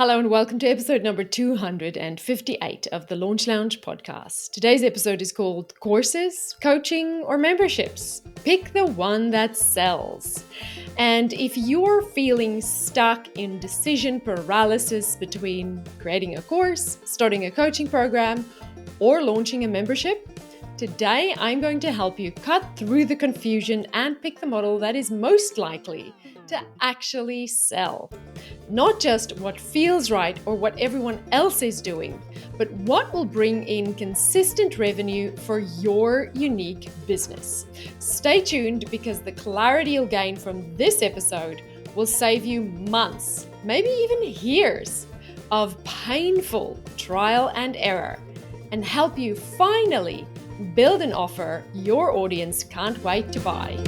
Hello and welcome to episode number 258 of the Launch Lounge podcast. Today's episode is called Courses, Coaching, or Memberships. Pick the one that sells. And if you're feeling stuck in decision paralysis between creating a course, starting a coaching program, or launching a membership, today I'm going to help you cut through the confusion and pick the model that is most likely to actually sell. Not just what feels right or what everyone else is doing, but what will bring in consistent revenue for your unique business. Stay tuned because the clarity you'll gain from this episode will save you months, maybe even years, of painful trial and error and help you finally build an offer your audience can't wait to buy.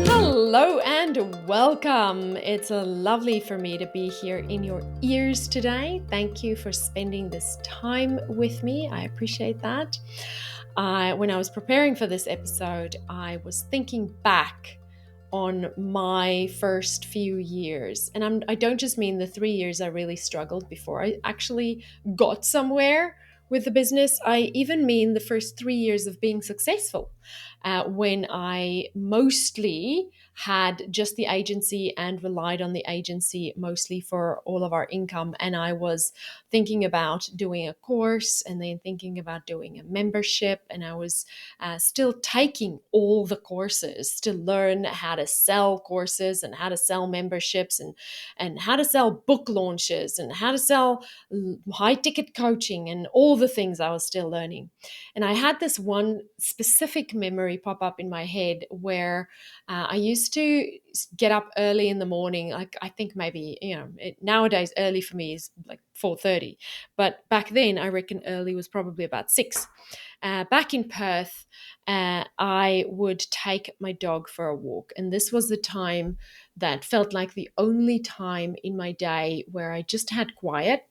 Hello and welcome. It's lovely for me to be here in your ears today. Thank you for spending this time with me. I appreciate that. When I was preparing for this episode, I was thinking back on my first few years. And I don't just mean the 3 years I really struggled before I actually got somewhere with the business. I even mean the first 3 years of being successful, when I mostly had just the agency and relied on the agency mostly for all of our income. And I was thinking about doing a course and then thinking about doing a membership. And I was still taking all the courses to learn how to sell courses and how to sell memberships and how to sell book launches and how to sell high ticket coaching and all the things I was still learning. And I had this one specific memory pop up in my head where I used to get up early in the morning. Like I think maybe, nowadays early for me is like 4:30. But back then I reckon early was probably about 6. Back in Perth, I would take my dog for a walk. And this was the time that felt like the only time in my day where I just had quiet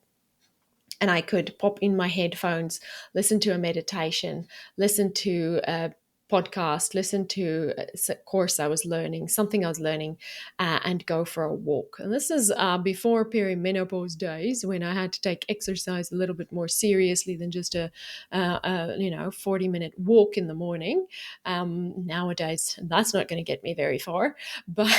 and I could pop in my headphones, listen to a meditation, listen to a podcast, listen to a course I was learning, something I was learning, and go for a walk. And this is before perimenopause days when I had to take exercise a little bit more seriously than just a 40-minute walk in the morning. Nowadays, that's not going to get me very far. But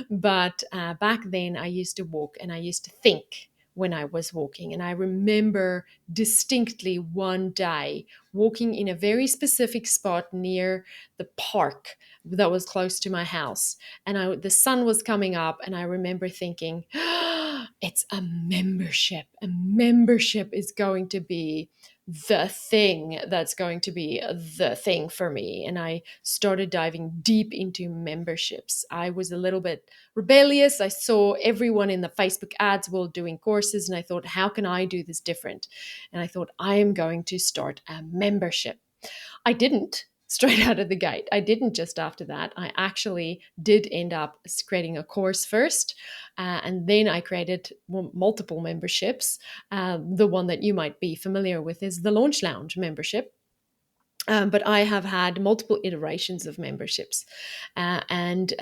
but back then, I used to walk and I used to think when I was walking. And I remember distinctly one day walking in a very specific spot near the park that was close to my house. And the sun was coming up, and I remember thinking, it's a membership. A membership is going to be the thing that's going to be the thing for me. And I started diving deep into memberships. I was a little bit rebellious. I saw everyone in the Facebook ads world doing courses, and I thought, how can I do this different? And I thought, I am going to start a membership. I didn't straight out of the gate. I didn't just after that. I actually did end up creating a course first, and then I created multiple memberships. The one that you might be familiar with is the Launch Lounge membership. But I have had multiple iterations of memberships, and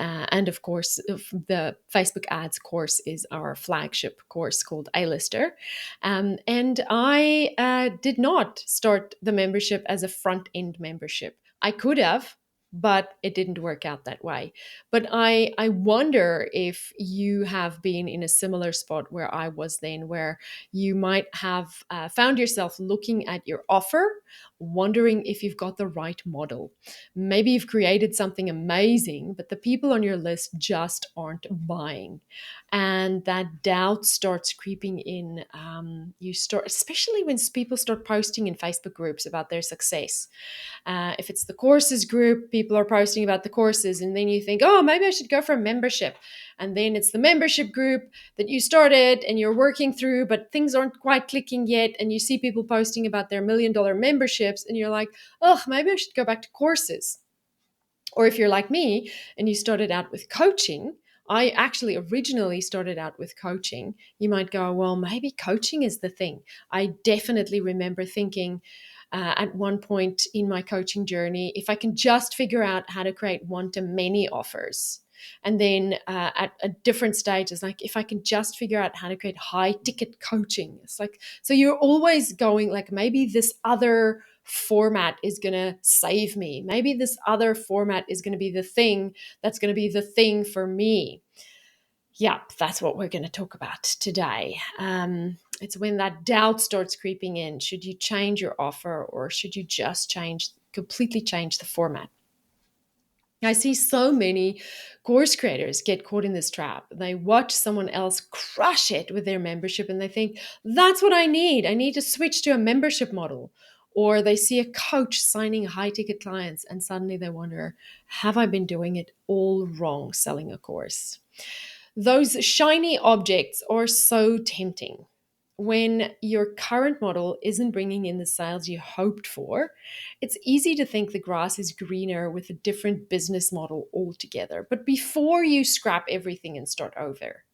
of course, the Facebook ads course is our flagship course called A-Lister. And I did not start the membership as a front end membership. I could have, but it didn't work out that way. But I wonder if you have been in a similar spot where I was then, where you might have found yourself looking at your offer, wondering if you've got the right model. Maybe you've created something amazing, but the people on your list just aren't buying. And that doubt starts creeping in. Especially when people start posting in Facebook groups about their success. If it's the courses group, people are posting about the courses, and then you think, oh, maybe I should go for a membership. And then it's the membership group that you started and you're working through, but things aren't quite clicking yet. And you see people posting about their $1 million memberships, and you're like, oh, maybe I should go back to courses. Or if you're like me and you started out with coaching, I actually originally started out with coaching. You might go, well, maybe coaching is the thing. I definitely remember thinking, at one point in my coaching journey, if I can just figure out how to create one-to-many offers. And then at a different stage, it's like, if I can just figure out how to create high ticket coaching. It's like, so you're always going like, maybe this other format is going to save me. Maybe this other format is going to be the thing that's going to be the thing for me. Yeah, that's what we're going to talk about today. It's when that doubt starts creeping in. Should you change your offer, or should you just completely change the format? I see so many course creators get caught in this trap. They watch someone else crush it with their membership and they think, that's what I need. I need to switch to a membership model. Or they see a coach signing high ticket clients and suddenly they wonder, have I been doing it all wrong selling a course? Those shiny objects are so tempting. When your current model isn't bringing in the sales you hoped for, it's easy to think the grass is greener with a different business model altogether. But before you scrap everything and start over,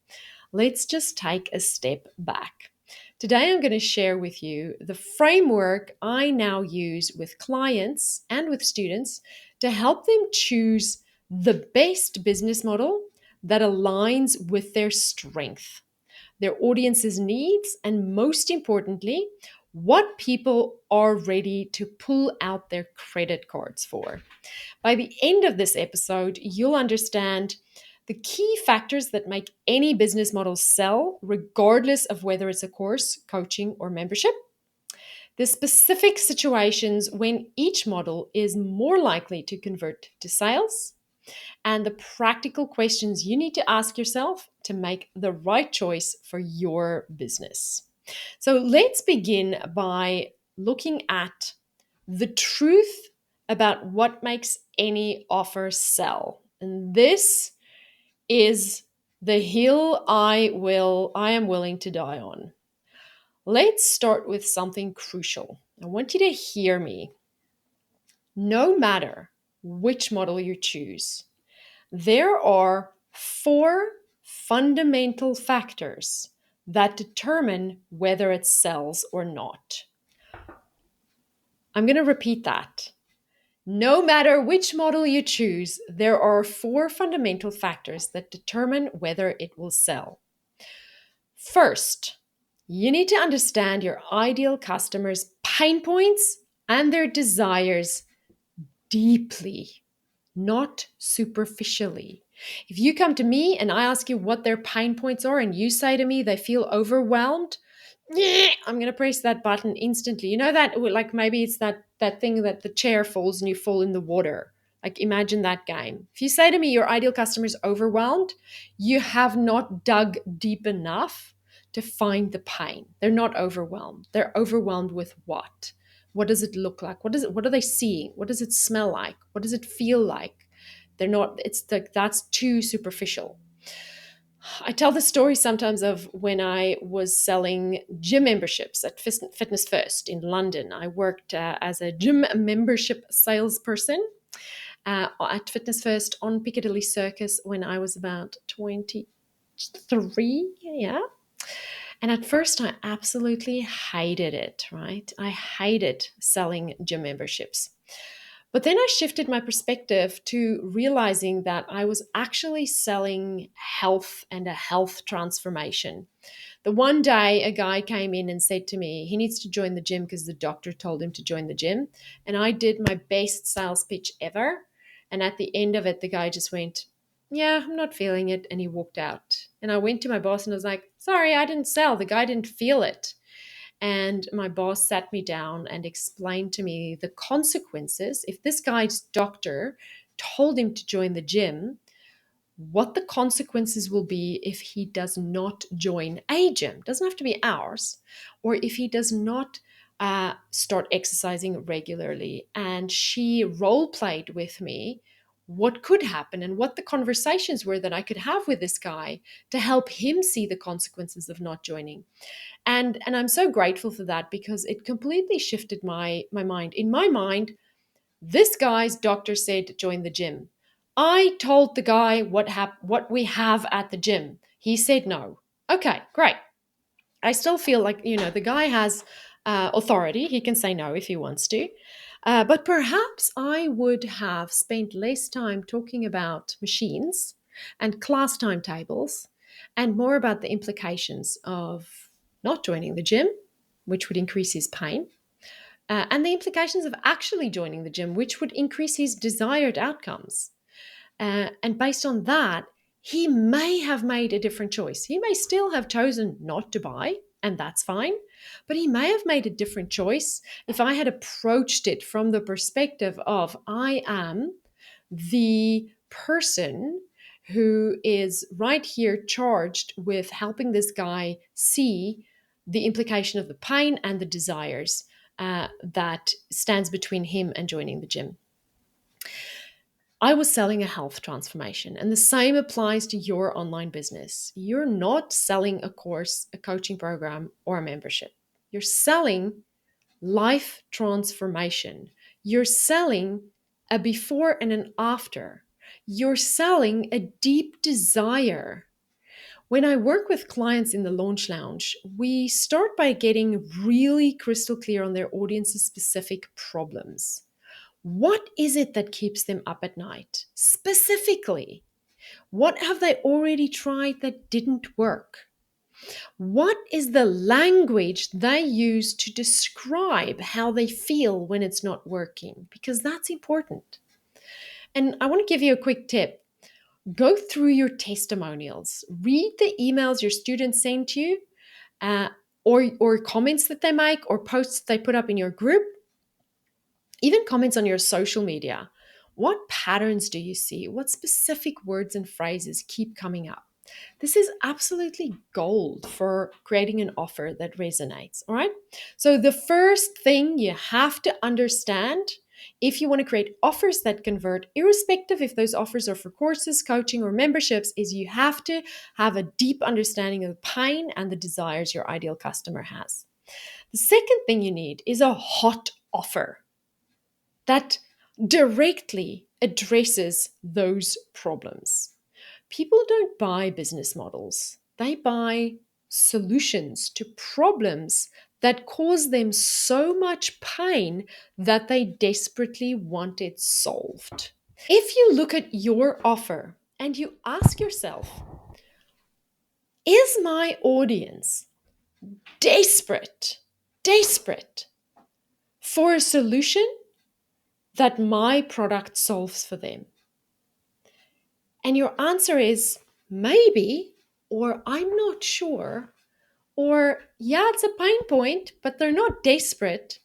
let's just take a step back. Today, I'm going to share with you the framework I now use with clients and with students to help them choose the best business model that aligns with their strength, their audience's needs, and most importantly, what people are ready to pull out their credit cards for. By the end of this episode, you'll understand the key factors that make any business model sell, regardless of whether it's a course, coaching, or membership. The specific situations when each model is more likely to convert to sales, and the practical questions you need to ask yourself to make the right choice for your business. So let's begin by looking at the truth about what makes any offer sell. And this is the hill I am willing to die on. Let's start with something crucial. I want you to hear me. No matter which model you choose, there are 4 fundamental factors that determine whether it sells or not. I'm going to repeat that. No matter which model you choose, there are 4 fundamental factors that determine whether it will sell. First, you need to understand your ideal customers' pain points and their desires deeply, not superficially. If you come to me and I ask you what their pain points are and you say to me they feel overwhelmed, I'm going to press that button instantly. You know that, like, maybe it's that thing that the chair falls and you fall in the water. Like, imagine that game. If you say to me your ideal customer is overwhelmed, you have not dug deep enough to find the pain. They're not overwhelmed. They're overwhelmed with what? What does it look like? What are they seeing? What does it smell like? What does it feel like? They're not, it's like, that's too superficial. I tell the story sometimes of when I was selling gym memberships at Fitness First in London. I worked as a gym membership salesperson at Fitness First on Piccadilly Circus when I was about 23. Yeah. And at first, I absolutely hated it, right? I hated selling gym memberships. But then I shifted my perspective to realizing that I was actually selling health and a health transformation. The one day a guy came in and said to me, he needs to join the gym because the doctor told him to join the gym. And I did my best sales pitch ever. And at the end of it, the guy just went, yeah, I'm not feeling it. And he walked out. And I went to my boss and I was like, sorry, I didn't sell. The guy didn't feel it. And my boss sat me down and explained to me the consequences. If this guy's doctor told him to join the gym, what the consequences will be if he does not join a gym. Doesn't have to be ours. Or if he does not start exercising regularly. And she role played with me what could happen and what the conversations were that I could have with this guy to help him see the consequences of not joining. And I'm so grateful for that because it completely shifted my mind. In my mind, this guy's doctor said to join the gym. I told the guy what we have at the gym. He said no. Okay, great. I still feel like, the guy has authority. He can say no if he wants to. But perhaps I would have spent less time talking about machines and class timetables and more about the implications of not joining the gym, which would increase his pain, and the implications of actually joining the gym, which would increase his desired outcomes. And based on that, he may have made a different choice. He may still have chosen not to buy, and that's fine. But he may have made a different choice if I had approached it from the perspective of I am the person who is right here charged with helping this guy see the implication of the pain and the desires that stands between him and joining the gym. I was selling a health transformation, and the same applies to your online business. You're not selling a course, a coaching program, or a membership. You're selling life transformation. You're selling a before and an after. You're selling a deep desire. When I work with clients in the Launch Lounge, we start by getting really crystal clear on their audience's specific problems. What is it that keeps them up at night? Specifically, what have they already tried that didn't work? What is the language they use to describe how they feel when it's not working? Because that's important. And I want to give you a quick tip. Go through your testimonials, read the emails your students send to you, uh, or comments that they make, or posts they put up in your group, even comments on your social media. What patterns do you see? What specific words and phrases keep coming up? This is absolutely gold for creating an offer that resonates. All right. So, the first thing you have to understand if you want to create offers that convert, irrespective if those offers are for courses, coaching, or memberships, is you have to have a deep understanding of the pain and the desires your ideal customer has. The second thing you need is a hot offer that directly addresses those problems. People don't buy business models, they buy solutions to problems that cause them so much pain that they desperately want it solved. If you look at your offer and you ask yourself, is my audience desperate for a solution that my product solves for them? And your answer is maybe, or I'm not sure, or yeah, it's a pain point, but they're not desperate,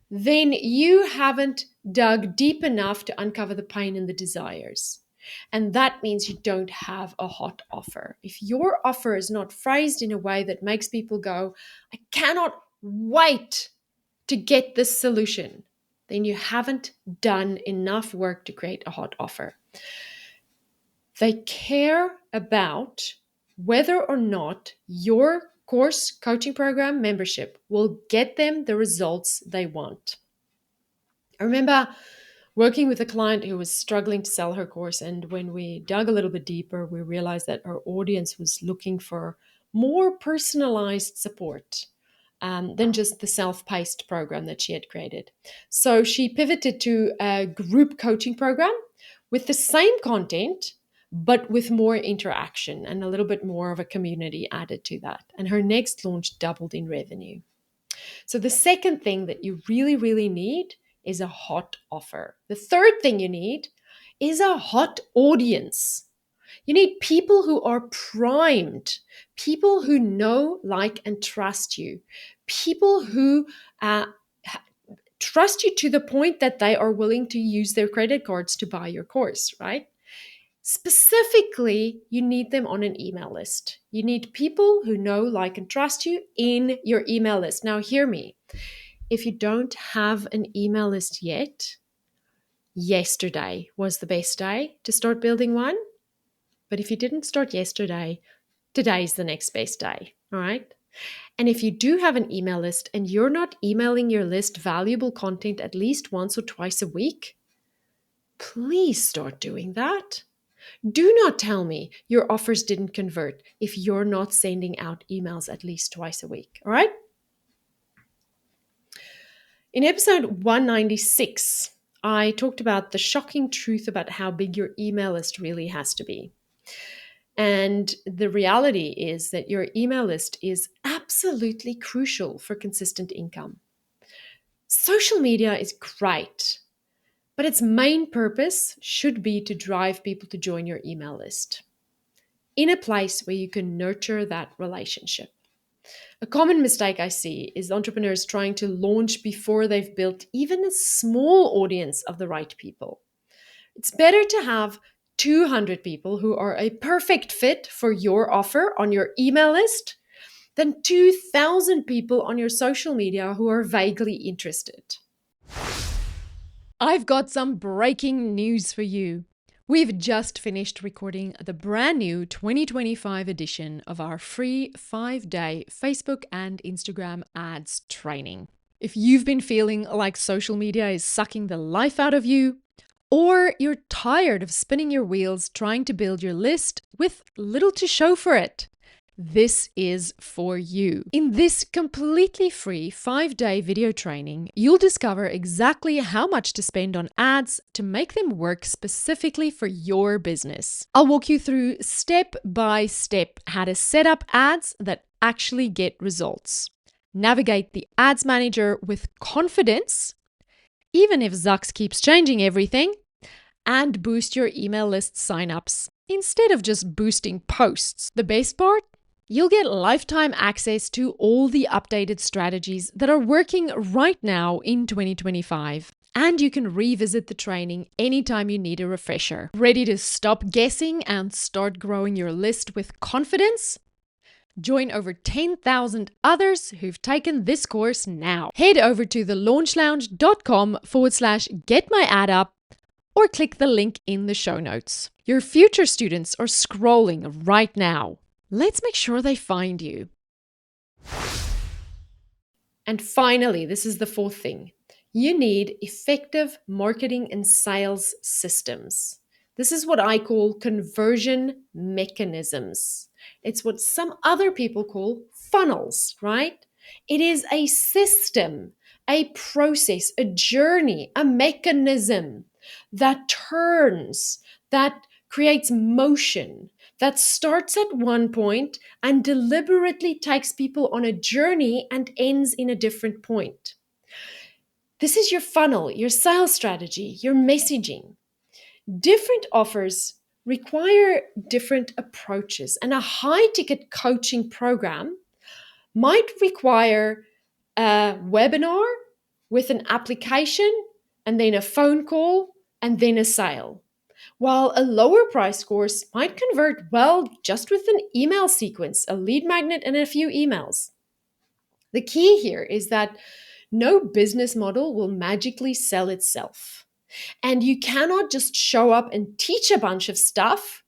then you haven't dug deep enough to uncover the pain and the desires. And that means you don't have a hot offer. If your offer is not phrased in a way that makes people go, I cannot wait to get this solution, then you haven't done enough work to create a hot offer. They care about whether or not your course, coaching program, membership will get them the results they want. I remember working with a client who was struggling to sell her course, and when we dug a little bit deeper, we realized that her audience was looking for more personalized support than just the self-paced program that she had created. So she pivoted to a group coaching program with the same content, but with more interaction and a little bit more of a community added to that. And her next launch doubled in revenue. So the second thing that you really, really need is a hot offer. The third thing you need is a hot audience. You need people who are primed, people who know, like, and trust you, people who trust you to the point that they are willing to use their credit cards to buy your course, right? Specifically, you need them on an email list. You need people who know, like, and trust you in your email list. Now, hear me. If you don't have an email list yet, yesterday was the best day to start building one. But if you didn't start yesterday, today is the next best day. All right. And if you do have an email list and you're not emailing your list valuable content at least once or twice a week, please start doing that. Do not tell me your offers didn't convert if you're not sending out emails at least twice a week. All right. In episode 196, I talked about the shocking truth about how big your email list really has to be. And the reality is that your email list is absolutely crucial for consistent income. Social media is great, but its main purpose should be to drive people to join your email list in a place where you can nurture that relationship. A common mistake I see is entrepreneurs trying to launch before they've built even a small audience of the right people. It's better to have 200 people who are a perfect fit for your offer on your email list than 2,000 people on your social media who are vaguely interested. I've got some breaking news for you. We've just finished recording the brand new 2025 edition of our free 5-day Facebook and Instagram ads training. If you've been feeling like social media is sucking the life out of you, or you're tired of spinning your wheels trying to build your list with little to show for it, this is for you. In this completely free 5-day video training, you'll discover exactly how much to spend on ads to make them work specifically for your business. I'll walk you through step by step how to set up ads that actually get results. Navigate the ads manager with confidence, even if Zucks keeps changing everything, and boost your email list signups instead of just boosting posts. The best part? You'll get lifetime access to all the updated strategies that are working right now in 2025. And you can revisit the training anytime you need a refresher. Ready to stop guessing and start growing your list with confidence? Join over 10,000 others who've taken this course now. Head over to thelaunchlounge.com/getmyadup or click the link in the show notes. Your future students are scrolling right now. Let's make sure they find you. And finally, this is the fourth thing. You need effective marketing and sales systems. This is what I call conversion mechanisms. It's what some other people call funnels, right? It is a system, a process, a journey, a mechanism that turns, that creates motion, that starts at one point and deliberately takes people on a journey and ends in a different point. This is your funnel, your sales strategy, your messaging. Different offers require different approaches, and a high ticket coaching program might require a webinar with an application and then a phone call and then a sale, while a lower price course might convert well just with an email sequence, a lead magnet, and a few emails. The key here is that no business model will magically sell itself. And you cannot just show up and teach a bunch of stuff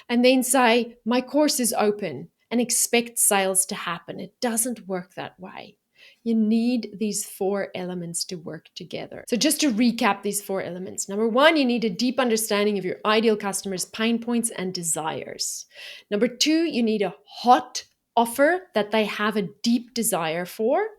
and then say, my course is open, and expect sales to happen. It doesn't work that way. You need these 4 elements to work together. So just to recap these 4 elements. Number 1, you need a deep understanding of your ideal customers' pain points and desires. Number 2, you need a hot offer that they have a deep desire for.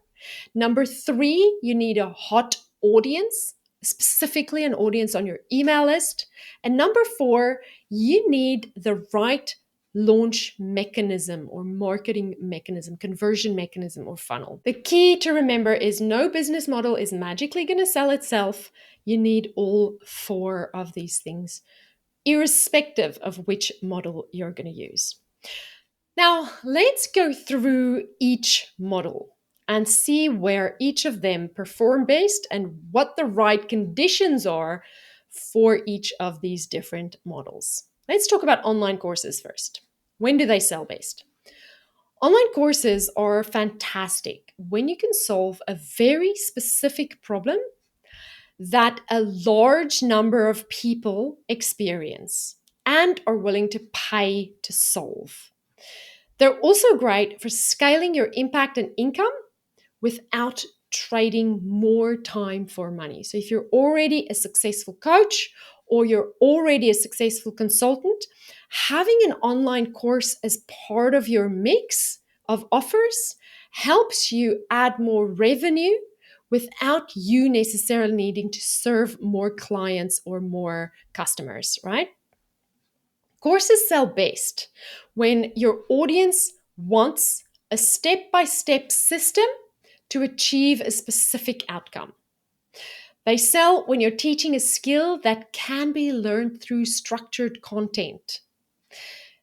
Number 3, you need a hot audience, specifically an audience on your email list. And number 4, you need the right launch mechanism or marketing mechanism, conversion mechanism or funnel. The key to remember is no business model is magically going to sell itself. You need all 4 of these things, irrespective of which model you're going to use. Now, let's go through each model and see where each of them perform best and what the right conditions are for each of these different models. Let's talk about online courses first. When do they sell best? Online courses are fantastic when you can solve a very specific problem that a large number of people experience and are willing to pay to solve. They're also great for scaling your impact and income without trading more time for money. So if you're already a successful coach or you're already a successful consultant, having an online course as part of your mix of offers helps you add more revenue without you necessarily needing to serve more clients or more customers, right? Courses sell best when your audience wants a step-by-step system to achieve a specific outcome. They sell when you're teaching a skill that can be learned through structured content.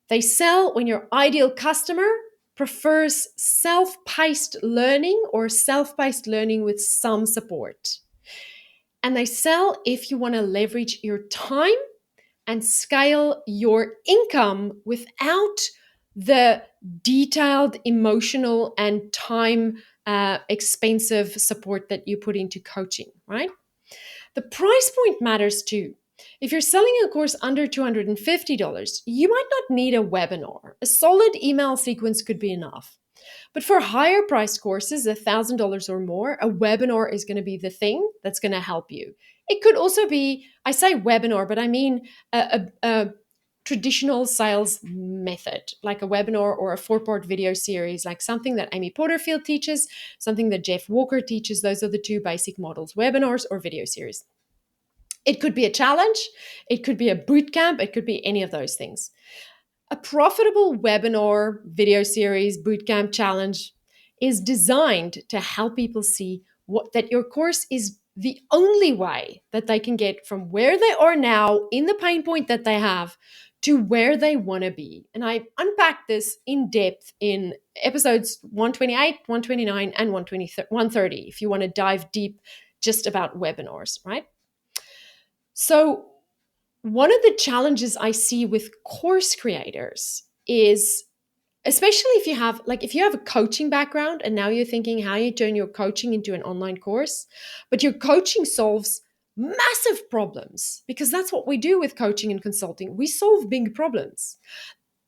They sell when your ideal customer prefers self-paced learning or self-paced learning with some support. And they sell if you want to leverage your time and scale your income without the detailed emotional and time expensive support that you put into coaching, right? The price point matters too. If you're selling a course under $250, you might not need a webinar. A solid email sequence could be enough. But for higher priced courses, $1,000 or more, a webinar is going to be the thing that's going to help you. It could also be, I say webinar, but I mean a traditional sales method, like a webinar or a 4-part video series, like something that Amy Porterfield teaches, something that Jeff Walker teaches. Those are the two basic models, webinars or video series. It could be a challenge, it could be a boot camp, it could be any of those things. A profitable webinar, video series, bootcamp challenge is designed to help people see that your course is the only way that they can get from where they are now in the pain point that they have to where they want to be. And I unpack this in depth in episodes 128, 129, and 130 if you want to dive deep just about webinars, right? So one of the challenges I see with course creators is, especially if you have a coaching background and now you're thinking how you turn your coaching into an online course, but your coaching solves massive problems, because that's what we do with coaching and consulting. We solve big problems.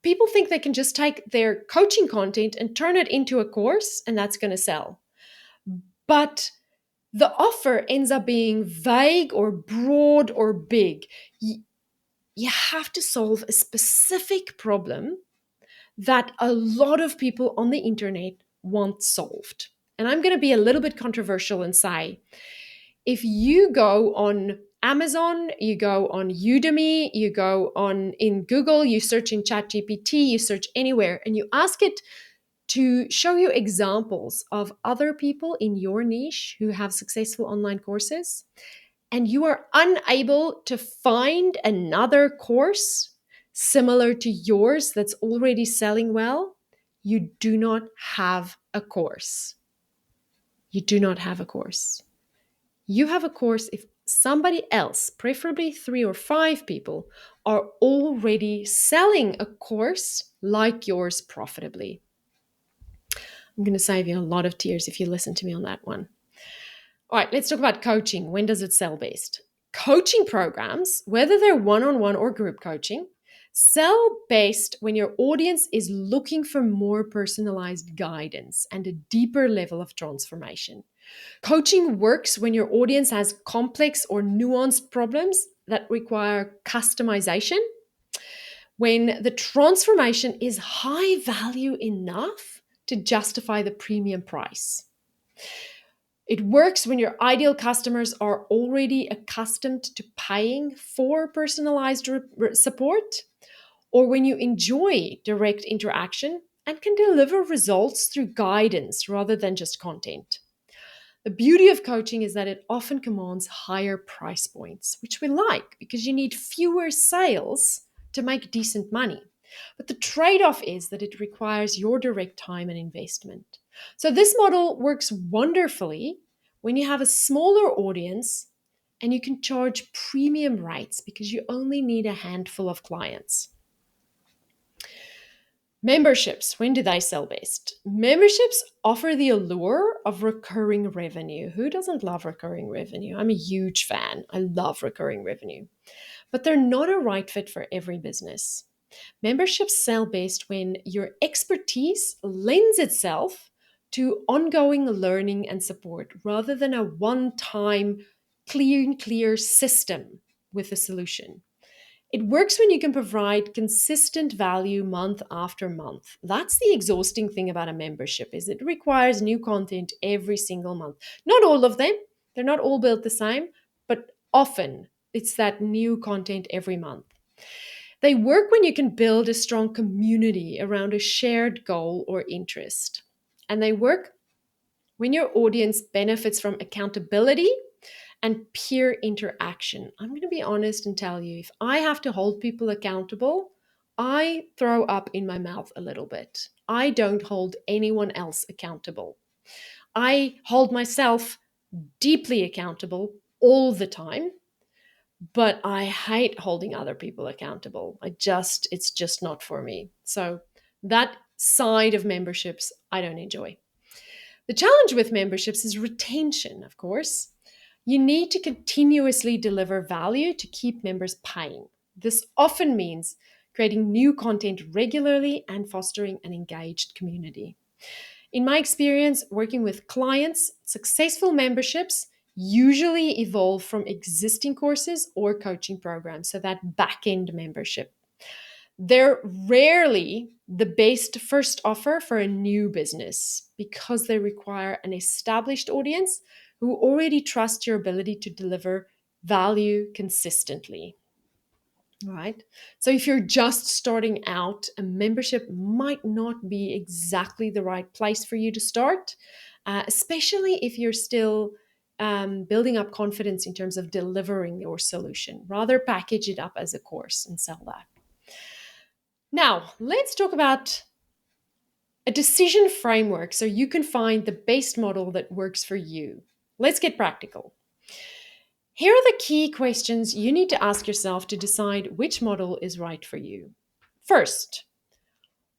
People think they can just take their coaching content and turn it into a course and that's going to sell. But the offer ends up being vague or broad or big. You have to solve a specific problem that a lot of people on the internet want solved. And I'm going to be a little bit controversial and say, if you go on Amazon, you go on Udemy, you go on in Google, you search in ChatGPT, you search anywhere, and you ask it to show you examples of other people in your niche who have successful online courses, and you are unable to find another course similar to yours that's already selling well, you do not have a course. You do not have a course. You have a course if somebody else, preferably 3 or 5 people, are already selling a course like yours profitably. I'm going to save you a lot of tears if you listen to me on that one. All right, let's talk about coaching. When does it sell best? Coaching programs, whether they're one-on-one or group coaching, sell best when your audience is looking for more personalized guidance and a deeper level of transformation. Coaching works when your audience has complex or nuanced problems that require customization, when the transformation is high value enough to justify the premium price. It works when your ideal customers are already accustomed to paying for personalized support, or when you enjoy direct interaction and can deliver results through guidance rather than just content. The beauty of coaching is that it often commands higher price points, which we like because you need fewer sales to make decent money. But the trade-off is that it requires your direct time and investment. So this model works wonderfully when you have a smaller audience and you can charge premium rates because you only need a handful of clients. Memberships, when do they sell best? Memberships offer the allure of recurring revenue. Who doesn't love recurring revenue? I'm a huge fan. I love recurring revenue. But they're not a right fit for every business. Memberships sell best when your expertise lends itself to ongoing learning and support rather than a one-time clear system with a solution. It works when you can provide consistent value month after month. That's the exhausting thing about a membership is it requires new content every single month. Not all of them, they're not all built the same, but often it's that new content every month. They work when you can build a strong community around a shared goal or interest. And they work when your audience benefits from accountability and peer interaction. I'm going to be honest and tell you, if I have to hold people accountable, I throw up in my mouth a little bit. I don't hold anyone else accountable. I hold myself deeply accountable all the time, but I hate holding other people accountable. It's just not for me. So that side of memberships, I don't enjoy. The challenge with memberships is retention, of course. You need to continuously deliver value to keep members paying. This often means creating new content regularly and fostering an engaged community. In my experience working with clients, successful memberships usually evolve from existing courses or coaching programs, so that back end membership. They're rarely the best first offer for a new business because they require an established audience who already trust your ability to deliver value consistently. Right. So if you're just starting out, a membership might not be exactly the right place for you to start, especially if you're still building up confidence in terms of delivering your solution. Rather package it up as a course and sell that. Now, let's talk about a decision framework so you can find the best model that works for you. Let's get practical. Here are the key questions you need to ask yourself to decide which model is right for you. First,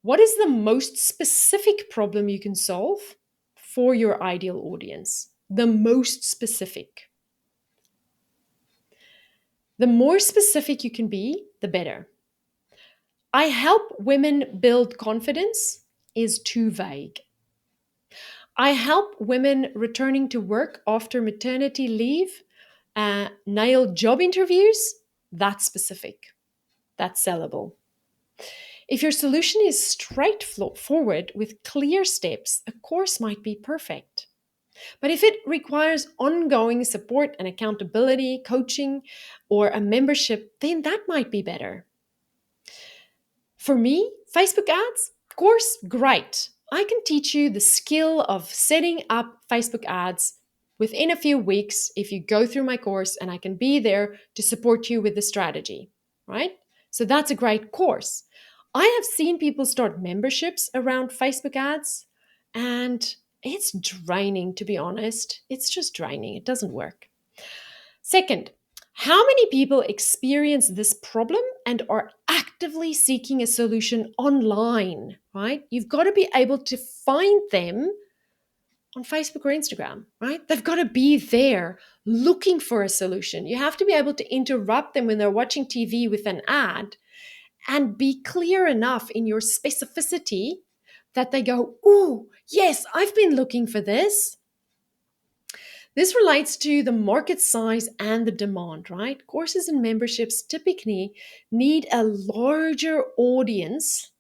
what is the most specific problem you can solve for your ideal audience? The most specific. The more specific you can be, the better. I help women build confidence is too vague. I help women returning to work after maternity leave nail job interviews. That's specific. That's sellable. If your solution is straightforward with clear steps, a course might be perfect. But if it requires ongoing support and accountability, coaching, or a membership, then that might be better. For me, Facebook ads, course, great. I can teach you the skill of setting up Facebook ads within a few weeks if you go through my course, and I can be there to support you with the strategy, right? So that's a great course. I have seen people start memberships around Facebook ads, and it's draining, to be honest. It's just draining. It doesn't work. Second, how many people experience this problem and are actively seeking a solution online, right? You've got to be able to find them on Facebook or Instagram, right? They've got to be there looking for a solution. You have to be able to interrupt them when they're watching TV with an ad and be clear enough in your specificity that they go, "Ooh, yes, I've been looking for this." This relates to the market size and the demand, right? Courses and memberships typically need a larger audience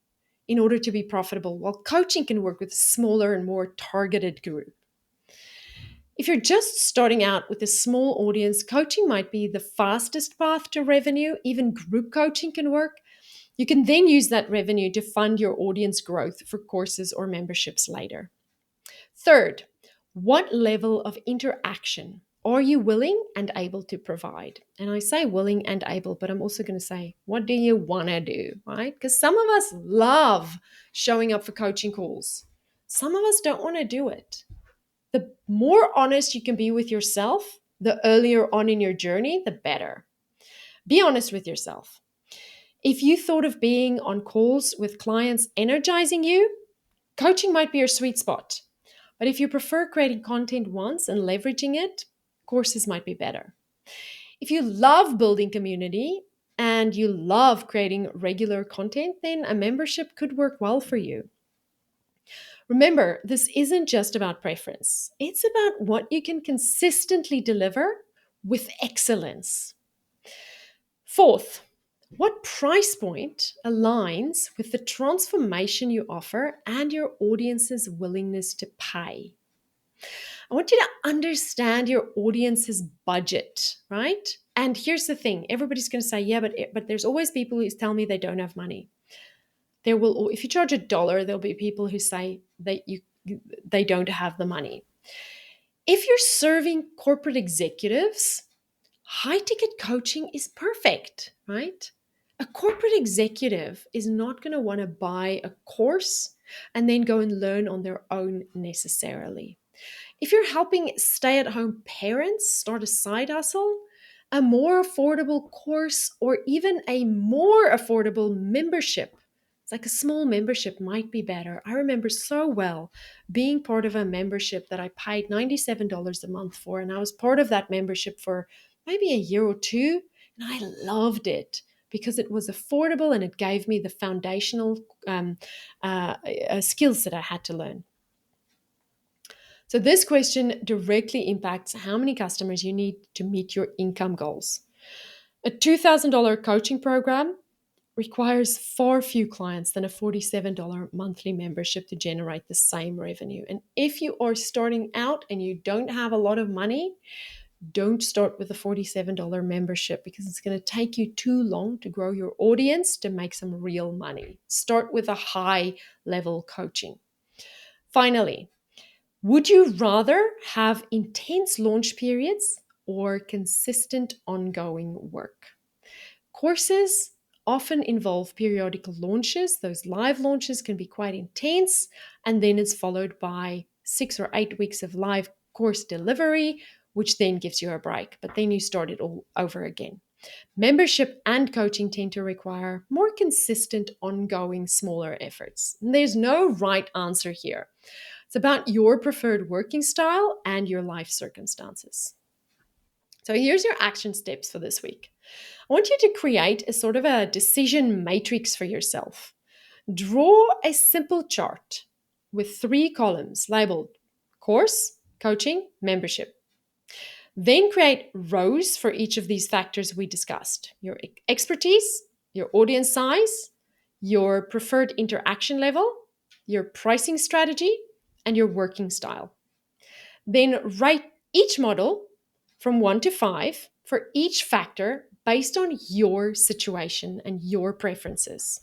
in order to be profitable, while coaching can work with a smaller and more targeted group. If you're just starting out with a small audience, coaching might be the fastest path to revenue. Even group coaching can work. You can then use that revenue to fund your audience growth for courses or memberships later. Third, what level of interaction are you willing and able to provide? And I say willing and able, but I'm also going to say, what do you want to do, right? Because some of us love showing up for coaching calls. Some of us don't want to do it. The more honest you can be with yourself, the earlier on in your journey, the better. Be honest with yourself. If you thought of being on calls with clients energizing you, coaching might be your sweet spot. But if you prefer creating content once and leveraging it, courses might be better. If you love building community and you love creating regular content, then a membership could work well for you. Remember, this isn't just about preference. It's about what you can consistently deliver with excellence. Fourth, What price point aligns with the transformation you offer and your audience's willingness to pay? I want you to understand your audience's budget, right? And here's the thing, everybody's going to say, yeah, but there's always people who tell me they don't have money. There will, if you charge $1, there'll be people who say that they don't have the money. If you're serving corporate executives, high ticket coaching is perfect, right? A corporate executive is not going to want to buy a course and then go and learn on their own necessarily. If you're helping stay at home parents start a side hustle, a more affordable course or even a more affordable membership, it's like a small membership might be better. I remember so well being part of a membership that I paid $97 a month for, and I was part of that membership for maybe a year or two, and I loved it because it was affordable and it gave me the foundational skills that I had to learn. So this question directly impacts how many customers you need to meet your income goals. A $2,000 coaching program requires far few clients than a $47 monthly membership to generate the same revenue. And if you are starting out and you don't have a lot of money, don't start with a $47 membership because it's going to take you too long to grow your audience to make some real money. Start with a high level coaching. Finally, would you rather have intense launch periods or consistent ongoing work? Courses often involve periodic launches. Those live launches can be quite intense, and then it's followed by 6 or 8 weeks of live course delivery, which then gives you a break, but then you start it all over again. Membership and coaching tend to require more consistent, ongoing, smaller efforts. And there's no right answer here. It's about your preferred working style and your life circumstances. So here's your action steps for this week. I want you to create a sort of a decision matrix for yourself. Draw a simple chart with 3 columns labeled course, coaching, membership. Then create rows for each of these factors we discussed: your expertise, your audience size, your preferred interaction level, your pricing strategy, and your working style. Then rate each model from 1 to 5 for each factor based on your situation and your preferences.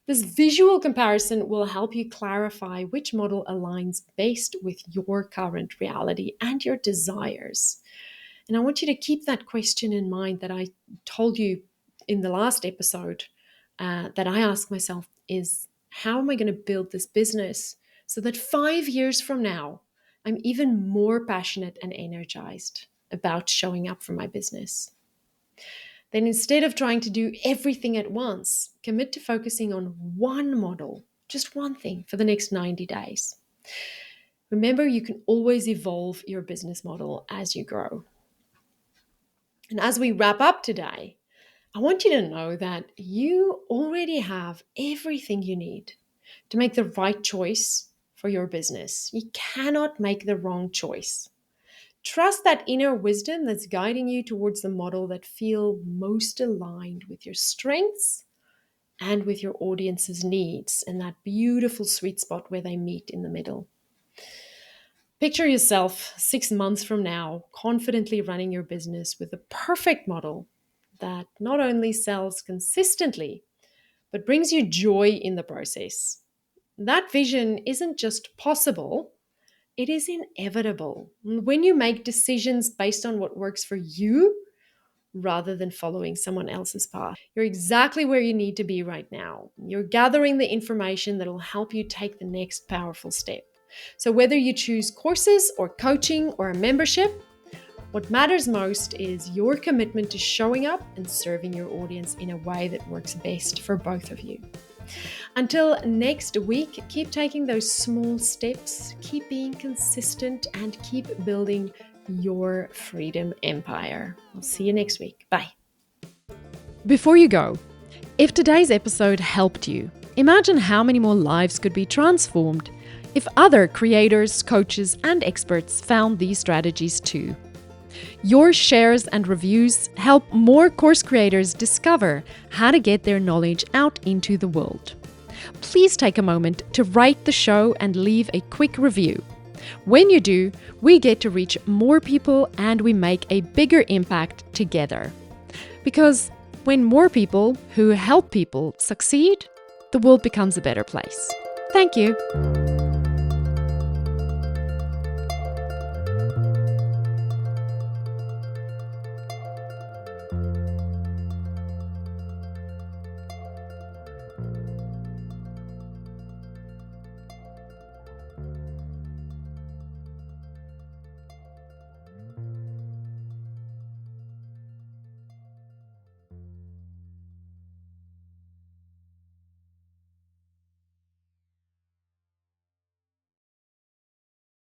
This visual comparison will help you clarify which model aligns best with your current reality and your desires. And I want you to keep that question in mind that I told you in the last episode that I ask myself is, how am I going to build this business so that 5 years from now, I'm even more passionate and energized about showing up for my business? Then instead of trying to do everything at once, commit to focusing on one model, just one thing for the next 90 days. Remember, you can always evolve your business model as you grow. And as we wrap up today, I want you to know that you already have everything you need to make the right choice for your business. You cannot make the wrong choice. Trust that inner wisdom that's guiding you towards the model that feel most aligned with your strengths and with your audience's needs, and that beautiful sweet spot where they meet in the middle. Picture yourself 6 months from now, confidently running your business with the perfect model that not only sells consistently, but brings you joy in the process. That vision isn't just possible, it is inevitable. When you make decisions based on what works for you, rather than following someone else's path, you're exactly where you need to be right now. You're gathering the information that will help you take the next powerful step. So whether you choose courses or coaching or a membership, what matters most is your commitment to showing up and serving your audience in a way that works best for both of you. Until next week, keep taking those small steps, keep being consistent, and keep building your freedom empire. I'll see you next week. Bye. Before you go, if today's episode helped you, imagine how many more lives could be transformed if other creators, coaches, and experts found these strategies too. Your shares and reviews help more course creators discover how to get their knowledge out into the world. Please take a moment to rate the show and leave a quick review. When you do, we get to reach more people and we make a bigger impact together. Because when more people who help people succeed, the world becomes a better place. Thank you.